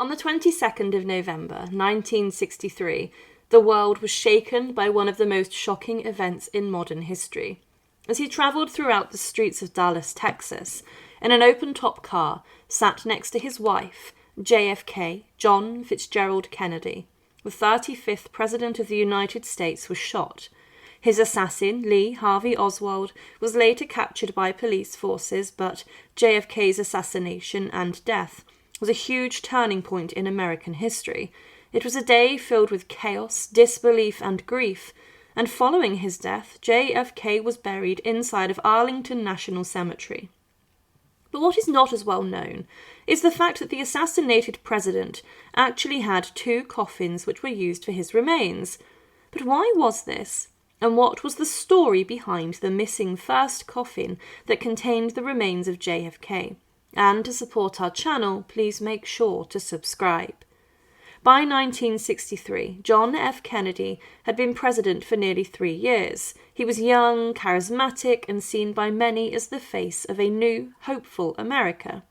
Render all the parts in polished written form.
On the 22nd of November, 1963, the world was shaken by one of the most shocking events in modern history. As he travelled throughout the streets of Dallas, Texas, in an open-top car, sat next to his wife, JFK, John Fitzgerald Kennedy. The 35th President of the United States was shot. His assassin, Lee Harvey Oswald, was later captured by police forces, but JFK's assassination and death was a huge turning point in American history. It was a day filled with chaos, disbelief, and grief, and following his death, JFK was buried inside of Arlington National Cemetery. But what is not as well known is the fact that the assassinated president actually had two coffins which were used for his remains. But why was this? And what was the story behind the missing first coffin that contained the remains of JFK? And to support our channel, please make sure to subscribe. By 1963, John F. Kennedy had been president for nearly 3 years. He was young, charismatic, and seen by many as the face of a new, hopeful America.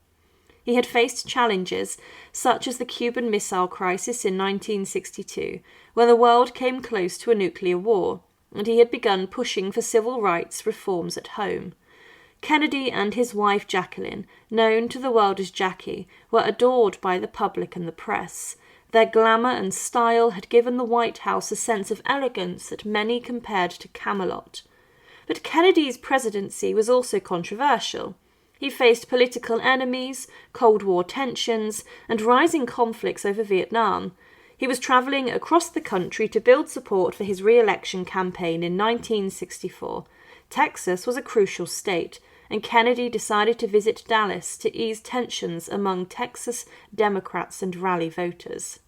He had faced challenges such as the Cuban Missile Crisis in 1962, when the world came close to a nuclear war, and he had begun pushing for civil rights reforms at home. Kennedy and his wife Jacqueline, known to the world as Jackie, were adored by the public and the press. Their glamour and style had given the White House a sense of elegance that many compared to Camelot. But Kennedy's presidency was also controversial. He faced political enemies, Cold War tensions, and rising conflicts over Vietnam. He was travelling across the country to build support for his re-election campaign in 1964. Texas was a crucial state, and Kennedy decided to visit Dallas to ease tensions among Texas Democrats and rally voters.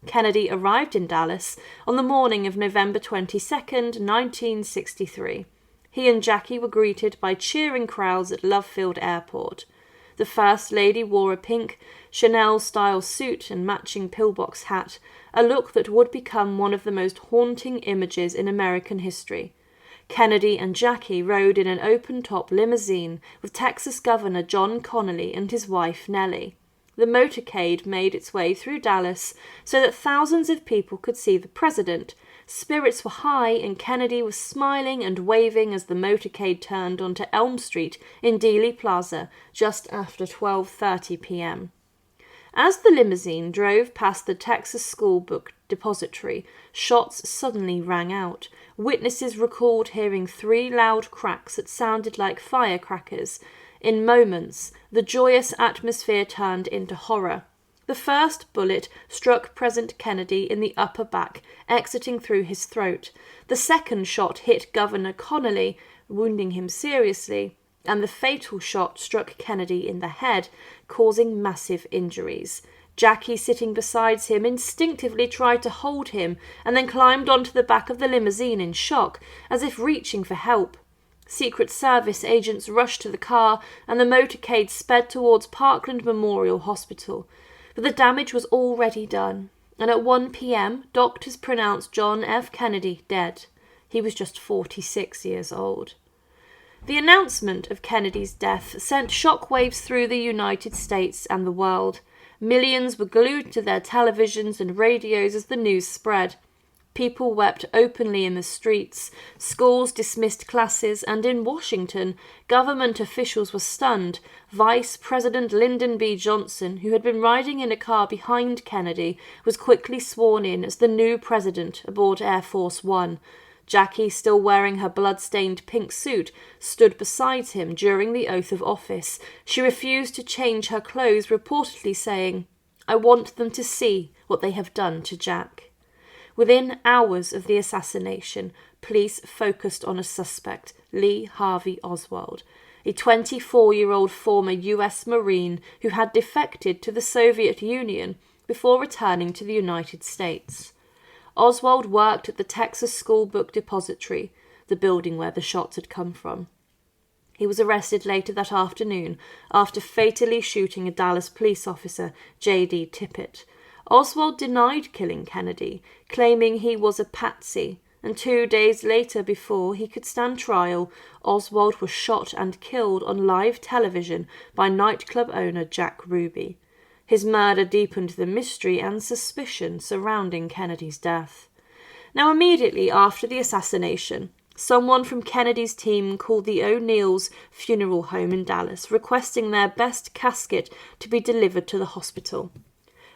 Kennedy arrived in Dallas on the morning of November 22, 1963. He and Jackie were greeted by cheering crowds at Love Field Airport. The First Lady wore a pink Chanel-style suit and matching pillbox hat, a look that would become one of the most haunting images in American history. Kennedy and Jackie rode in an open-top limousine with Texas Governor John Connally and his wife Nellie. The motorcade made its way through Dallas so that thousands of people could see the president. Spirits were high and Kennedy was smiling and waving as the motorcade turned onto Elm Street in Dealey Plaza just after 12:30 p.m. As the limousine drove past the Texas School Book Depository, shots suddenly rang out. Witnesses recalled hearing 3 loud cracks that sounded like firecrackers. In moments, the joyous atmosphere turned into horror. The first bullet struck President Kennedy in the upper back, exiting through his throat. The second shot hit Governor Connally, wounding him seriously, and the fatal shot struck Kennedy in the head, causing massive injuries. Jackie, sitting beside him, instinctively tried to hold him and then climbed onto the back of the limousine in shock, as if reaching for help. Secret Service agents rushed to the car and the motorcade sped towards Parkland Memorial Hospital. But the damage was already done, and at 1 p.m. doctors pronounced John F. Kennedy dead. He was just 46 years old. The announcement of Kennedy's death sent shockwaves through the United States and the world. Millions were glued to their televisions and radios as the news spread. People wept openly in the streets, schools dismissed classes, and in Washington, government officials were stunned. Vice President Lyndon B. Johnson, who had been riding in a car behind Kennedy, was quickly sworn in as the new president aboard Air Force One. Jackie, still wearing her blood-stained pink suit, stood beside him during the oath of office. She refused to change her clothes, reportedly saying, "I want them to see what they have done to Jack." Within hours of the assassination, police focused on a suspect, Lee Harvey Oswald, a 24-year-old former U.S. Marine who had defected to the Soviet Union before returning to the United States. Oswald worked at the Texas School Book Depository, the building where the shots had come from. He was arrested later that afternoon after fatally shooting a Dallas police officer, J.D. Tippit. Oswald denied killing Kennedy, claiming he was a patsy, and 2 days later, before he could stand trial, Oswald was shot and killed on live television by nightclub owner Jack Ruby. His murder deepened the mystery and suspicion surrounding Kennedy's death. Now, immediately after the assassination, someone from Kennedy's team called the O'Neill's funeral home in Dallas, requesting their best casket to be delivered to the hospital.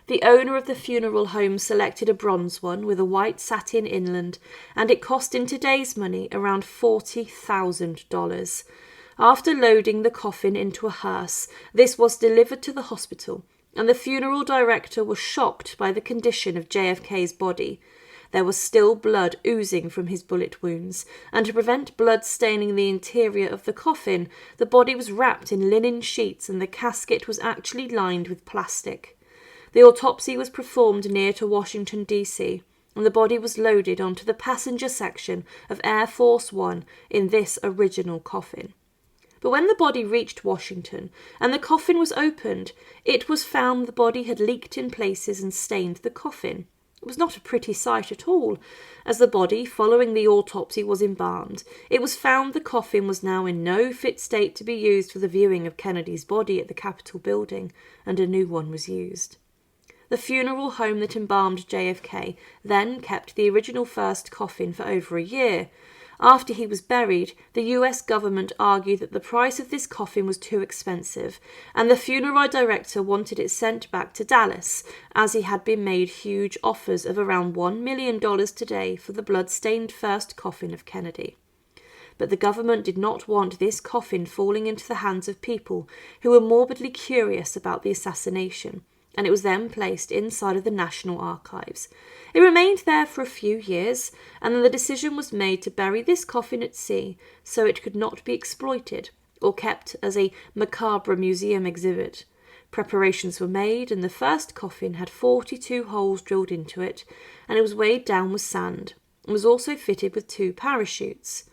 The owner of the funeral home selected a bronze one with a white satin inland, and it cost in today's money around $40,000. After loading the coffin into a hearse, this was delivered to the hospital, and the funeral director was shocked by the condition of JFK's body. There was still blood oozing from his bullet wounds, and to prevent blood staining the interior of the coffin, the body was wrapped in linen sheets and the casket was actually lined with plastic. The autopsy was performed near to Washington, D.C., and the body was loaded onto the passenger section of Air Force One in this original coffin. But when the body reached Washington and the coffin was opened, it was found the body had leaked in places and stained the coffin. It was not a pretty sight at all. As the body, following the autopsy, was embalmed, it was found the coffin was now in no fit state to be used for the viewing of Kennedy's body at the Capitol building, and a new one was used. The funeral home that embalmed JFK then kept the original first coffin for over a year. After he was buried, the US government argued that the price of this coffin was too expensive, and the funeral director wanted it sent back to Dallas, as he had been made huge offers of around $1 million today for the blood-stained first coffin of Kennedy. But the government did not want this coffin falling into the hands of people who were morbidly curious about the assassination, and it was then placed inside of the National Archives. It remained there for a few years, and then the decision was made to bury this coffin at sea so it could not be exploited or kept as a macabre museum exhibit. Preparations were made, and the first coffin had 42 holes drilled into it, and it was weighed down with sand, and was also fitted with 2 parachutes.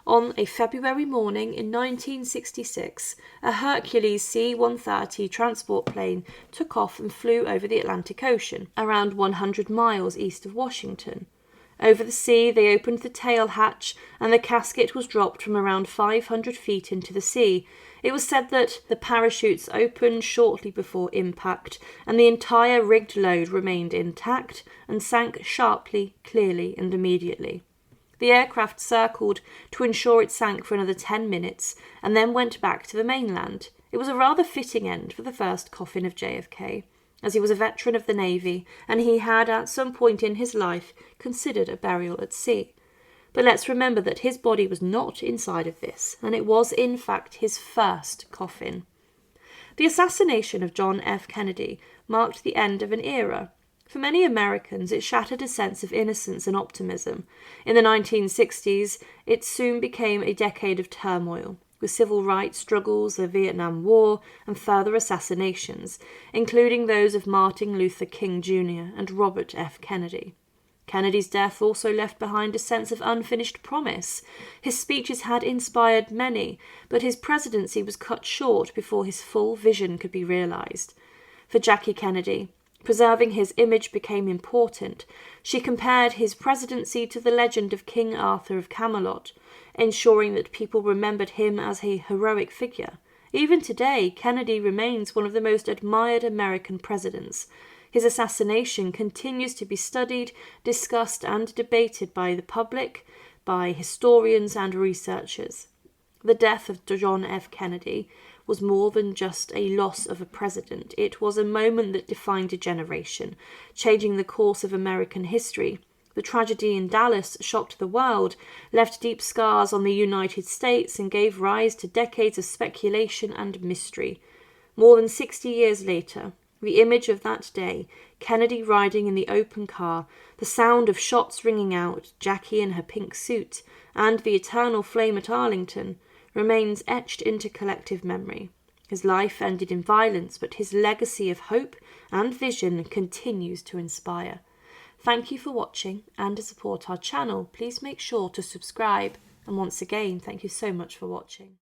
On a February morning in 1966, a Hercules C-130 transport plane took off and flew over the Atlantic Ocean, around 100 miles east of Washington. Over the sea, they opened the tail hatch, and the casket was dropped from around 500 feet into the sea. It was said that the parachutes opened shortly before impact, and the entire rigged load remained intact and sank sharply, clearly, and immediately. The aircraft circled to ensure it sank for another 10 minutes, and then went back to the mainland. It was a rather fitting end for the first coffin of JFK, as he was a veteran of the Navy, and he had at some point in his life considered a burial at sea. But let's remember that his body was not inside of this, and it was in fact his first coffin. The assassination of John F. Kennedy marked the end of an era. For many Americans, it shattered a sense of innocence and optimism. In the 1960s, it soon became a decade of turmoil, with civil rights struggles, the Vietnam War, and further assassinations, including those of Martin Luther King Jr. and Robert F. Kennedy. Kennedy's death also left behind a sense of unfinished promise. His speeches had inspired many, but his presidency was cut short before his full vision could be realized. For Jackie Kennedy, preserving his image became important. She compared his presidency to the legend of King Arthur of Camelot, ensuring that people remembered him as a heroic figure. Even today, Kennedy remains one of the most admired American presidents. His assassination continues to be studied, discussed, and debated by the public, by historians and researchers. The death of John F. Kennedy was more than just a loss of a president. It was a moment that defined a generation, changing the course of American history. The tragedy in Dallas shocked the world, left deep scars on the United States, and gave rise to decades of speculation and mystery. More than 60 years later, the image of that day, Kennedy riding in the open car, the sound of shots ringing out, Jackie in her pink suit, and the eternal flame at Arlington, remains etched into collective memory. His life ended in violence, but his legacy of hope and vision continues to inspire. Thank you for watching, and to support our channel, please make sure to subscribe. And once again, thank you so much for watching.